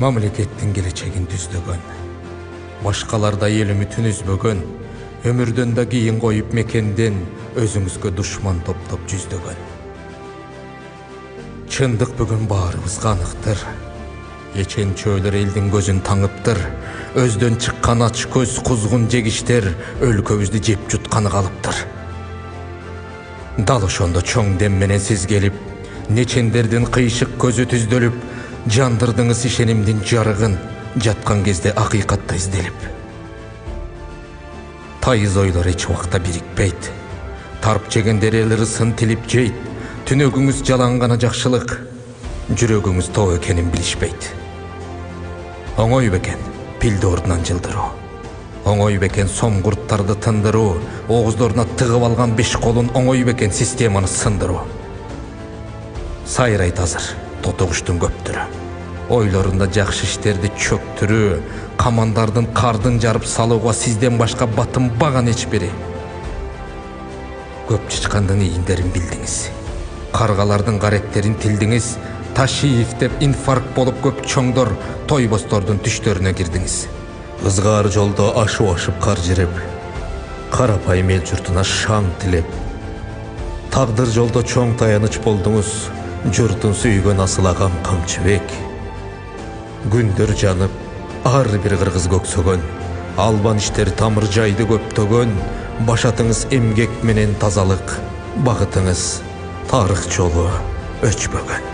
Mamlekеттин келечегин түздөгөн, башкаларда эл үмүтүн үзбөгөн, өмүрдөн да кийин коюп мекенден өзүңүзгө душман топтоп жүздөгөн. Чындык бүгүн баарыбызга аныктыр. Еченчөөлөр элдин көзүн таңыптыр. Өздөн чыккан ач көз кузгун жегиштер өлкөбүздү жеп жутканы калыптыр. Дал ошондо чоң дем менен сиз келип, нечендердин кыйшык көзү түздөлүп, жандырдыңыз ишенимдин жарыгын жаткан кезде акыйкатта изделип. Тайыз ойлор эч убакта бирикпейт. Тарп жегендер эл ырысын тилип жейт. Түнөгүңүз жалаң гана жакшылык, жүрөгүңүз тоо экенин билишпейт. Оңой бекен пилди ордунан жылдыруу. Оңой бекен сом курттарды тындыруу. Ооздоруна тыгып алган беш колун оңой бекен системаны сындыруу. Сайрайт азыр тотугуштун көптүрү. Ойлорунда жакшы иштерди чөктүрүү. Камандардын кардын жарып салууга сизден башка батынбаган эч бири. Көп чычкандын ийиндерин билдиңиз. Каргалардын кареттерин тилдиңиз. Ташиев деп инфаркт болуп көп чоңдор тойбостордун түштөрүнө кирдиңиз. Ызгаар жолдо ашып кар жиреп, карапайым эл журтуна шаң тилеп. Тагдыр жолдо чоң таяныч болдуңуз, журтун сүйгөн асыл агам Камчыбек. Күндөр жанып, ар бир кыргыз көксөгөн, албан иштер тамыр жайды көптөгөн, башатыңыз эмгек менен тазалык, багытыңыз тарых жолу өчпөгөн.